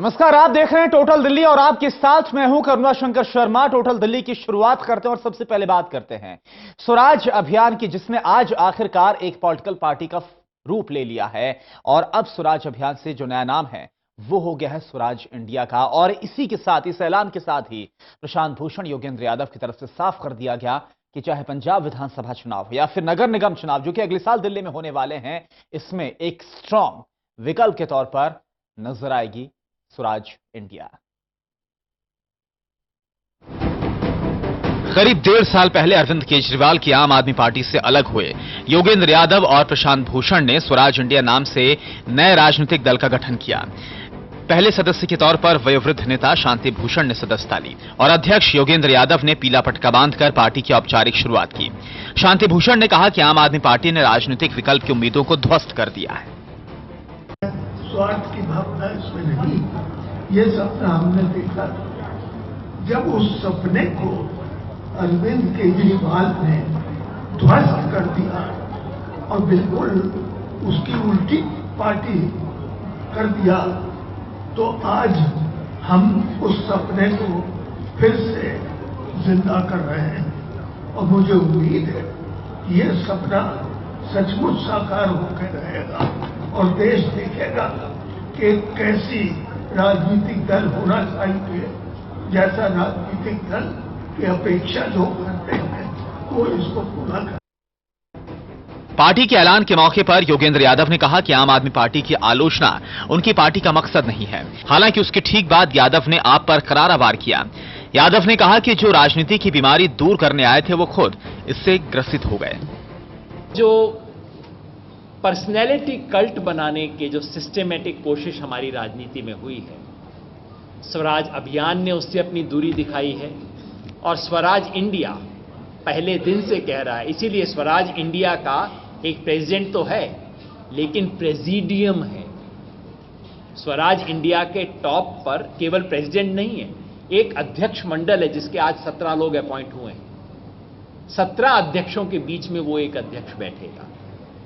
नमस्कार, आप देख रहे हैं टोटल दिल्ली और आपके साथ मैं हूं करुणा शंकर शर्मा। टोटल दिल्ली की शुरुआत करते हैं और सबसे पहले बात करते हैं स्वराज अभियान की, जिसने आज आखिरकार एक पॉलिटिकल पार्टी का रूप ले लिया है। और अब स्वराज अभियान से जो नया नाम है वो हो गया है स्वराज इंडिया का। और इसी के साथ, इस ऐलान के साथ ही प्रशांत भूषण योगेंद्र यादव की तरफ से साफ कर दिया गया कि चाहे पंजाब विधानसभा चुनाव हो या फिर नगर निगम चुनाव जो कि अगले साल दिल्ली में होने वाले हैं, इसमें एक स्ट्रांग विकल्प के तौर पर नजर आएगी स्वराज इंडिया। करीब 1.5 साल पहले अरविंद केजरीवाल की आम आदमी पार्टी से अलग हुए योगेंद्र यादव और प्रशांत भूषण ने स्वराज इंडिया नाम से नए राजनीतिक दल का गठन किया। पहले सदस्य के तौर पर वयोवृद्ध नेता शांति भूषण ने सदस्यता ली और अध्यक्ष योगेंद्र यादव ने पीला पटका बांधकर पार्टी की औपचारिक शुरुआत की। शांति भूषण ने कहा कि आम आदमी पार्टी ने राजनीतिक विकल्प की उम्मीदों को ध्वस्त कर दिया है। स्वार्थ की भावना इसमें नहीं, ये सपना हमने देखा। जब उस सपने को अरविंद केजरीवाल ने ध्वस्त कर दिया और बिल्कुल उसकी उल्टी पार्टी कर दिया, तो आज हम उस सपने को फिर से जिंदा कर रहे हैं। और मुझे उम्मीद है कि ये सपना सचमुच साकार होकर रहेगा और देश देखेगा कि कैसी राजनीतिक दल होना चाहिए, जैसा राजनीतिक दल की अपेक्षा जो करते हैं वो इसको पूरा कर। पार्टी के ऐलान के मौके पर योगेंद्र यादव ने कहा कि आम आदमी पार्टी की आलोचना उनकी पार्टी का मकसद नहीं है। हालांकि उसके ठीक बाद यादव ने आप पर करारा वार किया। यादव ने कहा कि जो राजनीति की बीमारी दूर करने आए थे वो खुद इससे ग्रसित हो गए। जो पर्सनैलिटी कल्ट बनाने के जो सिस्टेमेटिक कोशिश हमारी राजनीति में हुई है, स्वराज अभियान ने उससे अपनी दूरी दिखाई है। और स्वराज इंडिया पहले दिन से कह रहा है, इसीलिए स्वराज इंडिया का एक प्रेसिडेंट तो है लेकिन प्रेसिडियम है। स्वराज इंडिया के टॉप पर केवल प्रेसिडेंट नहीं है, एक अध्यक्ष मंडल है जिसके आज 17 लोग अपॉइंट हुए हैं। 17 अध्यक्षों के बीच में वो एक अध्यक्ष बैठेगा।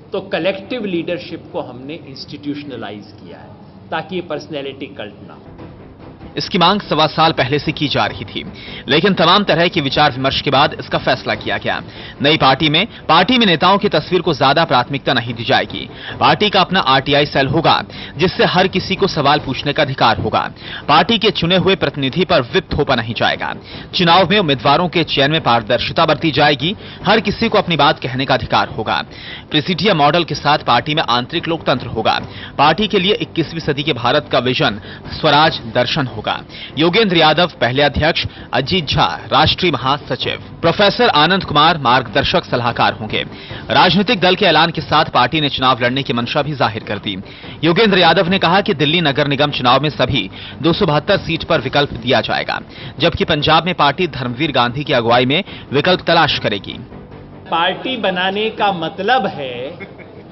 तो कलेक्टिव लीडरशिप को हमने इंस्टीट्यूशनलाइज किया है ताकि ये पर्सनैलिटी कल्ट ना हो। इसकी मांग 1.25 साल पहले से की जा रही थी, लेकिन तमाम तरह के विचार विमर्श के बाद इसका फैसला किया गया। नई पार्टी में नेताओं की तस्वीर को ज्यादा प्राथमिकता नहीं दी जाएगी। पार्टी का अपना आरटीआई सेल होगा जिससे हर किसी को सवाल पूछने का अधिकार होगा। पार्टी के चुने हुए प्रतिनिधि पर विप थोपा नहीं जाएगा। चुनाव में उम्मीदवारों के चयन में पारदर्शिता बरती जाएगी। हर किसी को अपनी बात कहने का अधिकार होगा। प्रेसिडियम मॉडल के साथ पार्टी में आंतरिक लोकतंत्र होगा। पार्टी के लिए 21वीं सदी के भारत का विजन स्वराज दर्शन होगा। योगेंद्र यादव पहले अध्यक्ष, अजीत झा राष्ट्रीय महासचिव, प्रोफेसर आनंद कुमार मार्गदर्शक सलाहकार होंगे। राजनीतिक दल के ऐलान के साथ पार्टी ने चुनाव लड़ने की मंशा भी जाहिर कर दी। योगेंद्र यादव ने कहा कि दिल्ली नगर निगम चुनाव में सभी 272 सीट पर विकल्प दिया जाएगा, जबकि पंजाब में पार्टी धर्मवीर गांधी की अगुवाई में विकल्प तलाश करेगी। पार्टी बनाने का मतलब है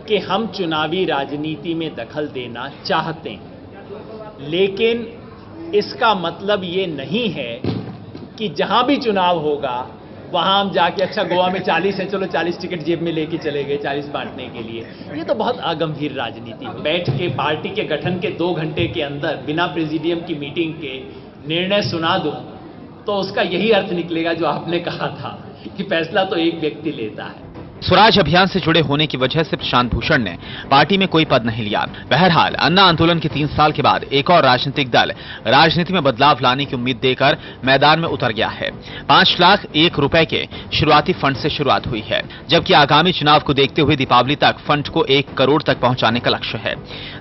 कि हम चुनावी राजनीति में दखल देना चाहते हैं, लेकिन इसका मतलब ये नहीं है कि जहां भी चुनाव होगा वहां हम जाके अच्छा गोवा में 40 है, चलो 40 टिकट जेब में लेके चले गए 40 बांटने के लिए। ये तो बहुत अगंभीर राजनीति है। बैठ के पार्टी के गठन के 2 घंटे के अंदर बिना प्रेसिडियम की मीटिंग के निर्णय सुना दूं तो उसका यही अर्थ निकलेगा जो आपने कहा था कि फैसला तो एक व्यक्ति लेता है। स्वराज अभियान से जुड़े होने की वजह से प्रशांत भूषण ने पार्टी में कोई पद नहीं लिया। बहरहाल अन्ना आंदोलन के 3 साल के बाद एक और राजनीतिक दल राजनीति में बदलाव लाने की उम्मीद देकर मैदान में उतर गया है। 5 लाख 1 रुपए के शुरुआती फंड से शुरुआत हुई है, जबकि आगामी चुनाव को देखते हुए दीपावली तक फंड को 1 करोड़ तक पहुंचाने का लक्ष्य है।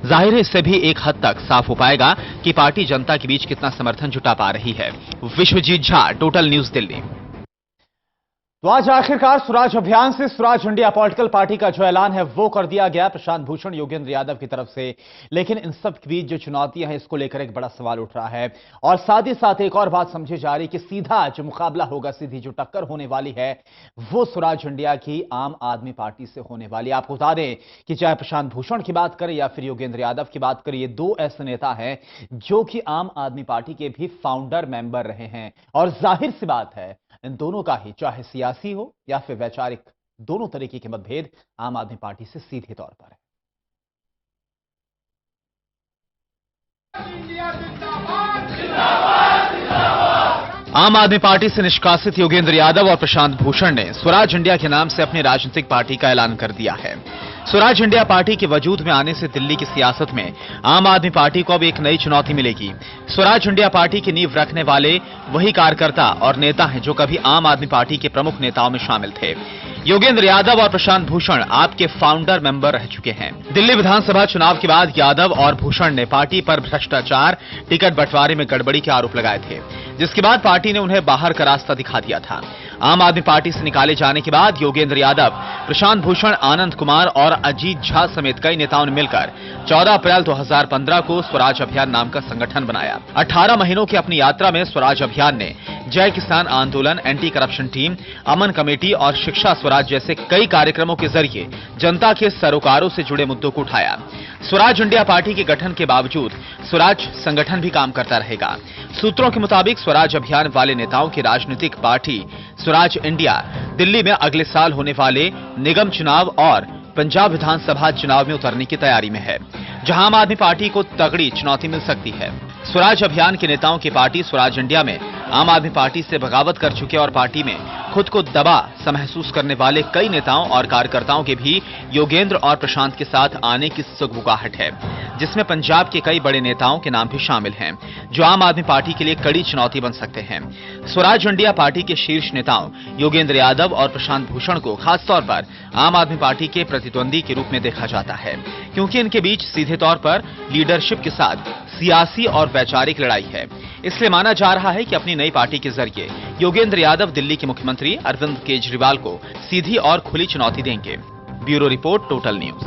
जाहिर है इससे भी एक हद तक साफ हो पाएगा कि पार्टी जनता के बीच कितना समर्थन जुटा पा रही है। Vishwajeet Jha, total news Delhi. तो आज आखिरकार स्वराज अभियान से स्वराज इंडिया पॉलिटिकल पार्टी का जो ऐलान है वो कर दिया गया प्रशांत भूषण योगेंद्र यादव की तरफ से। लेकिन इन सब के बीच जो चुनौतियां हैं इसको लेकर एक बड़ा सवाल उठ रहा है और साथ ही साथ एक और बात समझी जा रही कि सीधा जो मुकाबला होगा, सीधी जो टक्कर होने वाली है वो स्वराज इंडिया की आम आदमी पार्टी से होने वाली। आपको बता दें कि चाहे प्रशांत भूषण की बात करें या फिर योगेंद्र यादव की बात करें, ये 2 ऐसे नेता हैं जो कि आम आदमी पार्टी के भी फाउंडर मेंबर रहे हैं। और जाहिर सी बात है इन दोनों का ही चाहे सियासी हो या फिर वैचारिक, दोनों तरीके के मतभेद आम आदमी पार्टी से सीधे तौर पर है। आम आदमी पार्टी से निष्कासित योगेंद्र यादव और प्रशांत भूषण ने स्वराज इंडिया के नाम से अपनी राजनीतिक पार्टी का ऐलान कर दिया है। स्वराज इंडिया पार्टी के वजूद में आने से दिल्ली की सियासत में आम आदमी पार्टी को अब एक नई चुनौती मिलेगी। स्वराज इंडिया पार्टी की नींव रखने वाले वही कार्यकर्ता और नेता हैं जो कभी आम आदमी पार्टी के प्रमुख नेताओं में शामिल थे। योगेंद्र यादव और प्रशांत भूषण आपके फाउंडर मेंबर रह चुके हैं। दिल्ली विधानसभा चुनाव के बाद यादव और भूषण ने पार्टी पर भ्रष्टाचार, टिकट बंटवारे में गड़बड़ी के आरोप लगाए थे, जिसके बाद पार्टी ने उन्हें बाहर का रास्ता दिखा दिया था। आम आदमी पार्टी से निकाले जाने के बाद योगेंद्र यादव, प्रशांत भूषण, आनंद कुमार और अजीत झा समेत कई नेताओं ने मिलकर 14 अप्रैल 2015 को स्वराज अभियान नाम का संगठन बनाया। 18 महीनों की अपनी यात्रा में स्वराज अभियान ने जय किसान आंदोलन, एंटी करप्शन टीम, अमन कमेटी और शिक्षा स्वराज जैसे कई कार्यक्रमों के जरिए जनता के सरोकारों से जुड़े मुद्दों को उठाया। स्वराज इंडिया पार्टी के गठन के बावजूद स्वराज संगठन भी काम करता रहेगा। सूत्रों के मुताबिक स्वराज अभियान वाले नेताओं की राजनीतिक पार्टी स्वराज इंडिया दिल्ली में अगले साल होने वाले निगम चुनाव और पंजाब विधानसभा चुनाव में उतरने की तैयारी में है, जहां आम आदमी पार्टी को तगड़ी चुनौती मिल सकती है। स्वराज अभियान के नेताओं की पार्टी स्वराज इंडिया में आम आदमी पार्टी से बगावत कर चुके और पार्टी में खुद को दबा सा महसूस करने वाले कई नेताओं और कार्यकर्ताओं के भी योगेंद्र और प्रशांत के साथ आने की सुगबुगाहट है, जिसमें पंजाब के कई बड़े नेताओं के नाम भी शामिल हैं, जो आम आदमी पार्टी के लिए कड़ी चुनौती बन सकते हैं। स्वराज इंडिया पार्टी के शीर्ष नेताओं योगेंद्र यादव और प्रशांत भूषण को खासतौर पर आम आदमी पार्टी के प्रतिद्वंदी के रूप में देखा जाता है, क्योंकि इनके बीच सीधे तौर पर लीडरशिप के साथ सियासी और वैचारिक लड़ाई है। इसलिए माना जा रहा है कि अपनी नई पार्टी के जरिए योगेंद्र यादव दिल्ली के मुख्यमंत्री अरविंद केजरीवाल को सीधी और खुली चुनौती देंगे। Bureau report, total news.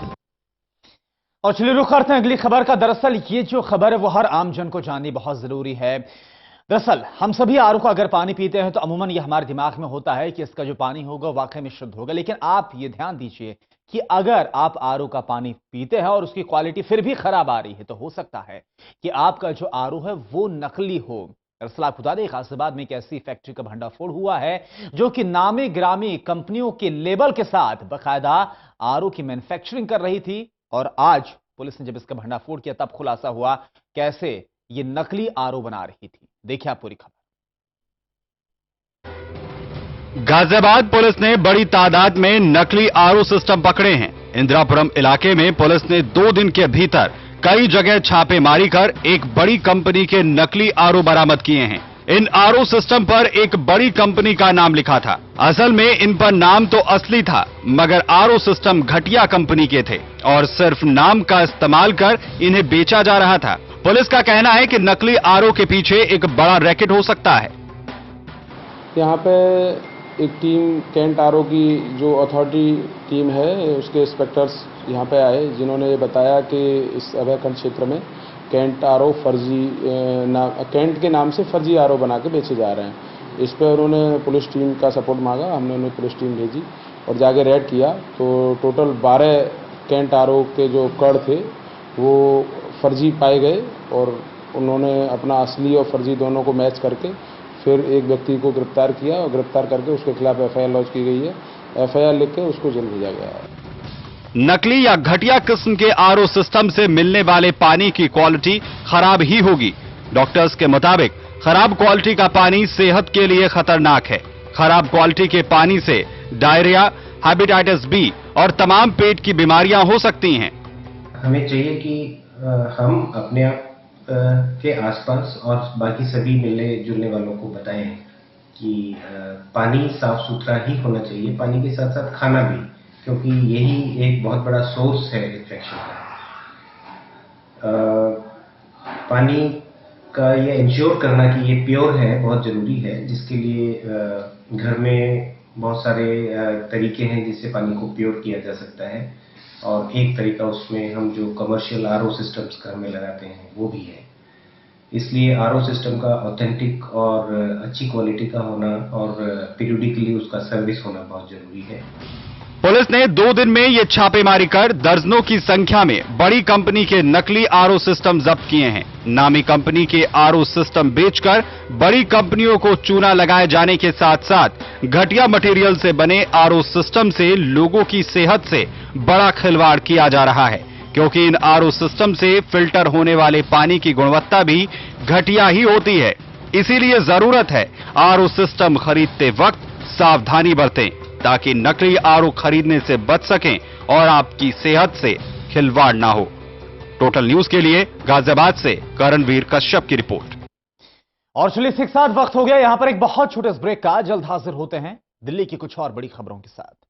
और चलिए रुख करते हैं अगली खबर का। दरअसल ये जो खबर है वो हर आम जन को जाननी बहुत जरूरी है। दरअसल हम सभी आरओ का अगर पानी पीते हैं तो अमूमन ये हमारे दिमाग में होता है कि इसका जो पानी होगा वाकई में शुद्ध होगा, लेकिन आप ये ध्यान दीजिए कि अगर आप आरओ का पानी पीते हैं और उसकी क्वालिटी फिर भी खराब आ रही है तो हो सकता है कि आपका जो आरओ है वो नकली हो। दरअसल आपको बता दें, गाजियाबाद में एक ऐसी फैक्ट्री का भंडाफोड़ हुआ है जो कि नामी ग्रामी कंपनियों के लेबल के साथ बाकायदा आरओ की मैन्युफैक्चरिंग कर रही थी, और आज पुलिस ने जब इसका भंडाफोड़ किया तब खुलासा हुआ कैसे ये नकली आरओ बना रही थी। देखिए आप पूरी खबर। गाजियाबाद पुलिस ने बड़ी तादाद में नकली आरओ सिस्टम पकड़े हैं। इंदिरापुरम इलाके में पुलिस ने 2 दिन के भीतर कई जगह छापेमारी कर एक बड़ी कंपनी के नकली आरओ बरामद किए हैं। इन आरओ सिस्टम पर एक बड़ी कंपनी का नाम लिखा था। असल में इन पर नाम तो असली था, मगर आरओ सिस्टम घटिया कंपनी के थे और सिर्फ नाम का इस्तेमाल कर इन्हें बेचा जा रहा था। पुलिस का कहना है कि नकली आरओ के पीछे एक बड़ा रैकेट हो सकता है। यहाँ पे एक टीम कैंट आरओ की जो अथॉरिटी टीम है उसके इंस्पेक्टर्स यहाँ पे आए, जिन्होंने ये बताया कि इस अभयखंड क्षेत्र में कैंट आरओ कैंट के नाम से फर्जी आरओ बना के बेचे जा रहे हैं। इस पर उन्होंने पुलिस टीम का सपोर्ट मांगा, हमने उन्हें पुलिस टीम भेजी और जाके रेड किया तो टोटल 12 कैंट आरओ के जो कड़ थे वो फर्जी पाए गए और उन्होंने अपना असली और फर्जी दोनों को मैच करके फिर एक व्यक्ति को गिरफ्तार किया और गिरफ्तार करके उसके खिलाफ एफआईआर लॉन्च की गई है। एफआईआर लिख के उसको जेल भेजा गया है। नकली या घटिया किस्म के आरओ सिस्टम से मिलने वाले पानी की क्वालिटी खराब ही होगी। डॉक्टर्स के मुताबिक खराब क्वालिटी का पानी सेहत के लिए खतरनाक है। खराब क्वालिटी के पानी से डायरिया, हेपेटाइटिस बी और तमाम पेट की बीमारियां हो सकती हैं। हमें चाहिए कि हम अपने आप के आसपास और बाकी सभी मिलने जुलने वालों को बताएं कि पानी साफ सुथरा ही होना चाहिए, पानी के साथ साथ खाना भी, क्योंकि यही एक बहुत बड़ा सोर्स है इन्फेक्शन का। पानी का ये इंश्योर करना कि ये प्योर है बहुत ज़रूरी है, जिसके लिए घर में बहुत सारे तरीके हैं जिससे पानी को प्योर किया जा सकता है, और एक तरीका उसमें हम जो कमर्शियल आरओ सिस्टम्स घर में लगाते हैं वो भी है। इसलिए आरओ सिस्टम का ऑथेंटिक और अच्छी क्वालिटी का होना और पीरियडिकली उसका सर्विस होना बहुत जरूरी है। पुलिस ने 2 दिन में ये छापेमारी कर दर्जनों की संख्या में बड़ी कंपनी के नकली आरओ सिस्टम जब्त किए हैं। नामी कंपनी के आरओ सिस्टम बेचकर बड़ी कंपनियों को चूना लगाए जाने के साथ साथ घटिया मटेरियल से बने आरओ सिस्टम से लोगों की सेहत से बड़ा खिलवाड़ किया जा रहा है, क्योंकि इन आरओ सिस्टम से फिल्टर होने वाले पानी की गुणवत्ता भी घटिया ही होती है। इसीलिए जरूरत है आरओ सिस्टम खरीदते वक्त सावधानी बरतें ताकि नकली आरओ खरीदने से बच सकें और आपकी सेहत से खिलवाड़ ना हो। टोटल न्यूज के लिए गाजियाबाद से करणवीर कश्यप की रिपोर्ट। और चलिए एक साथ वक्त हो गया यहां पर एक बहुत छोटे ब्रेक का। जल्द हाजिर होते हैं दिल्ली की कुछ और बड़ी खबरों के साथ।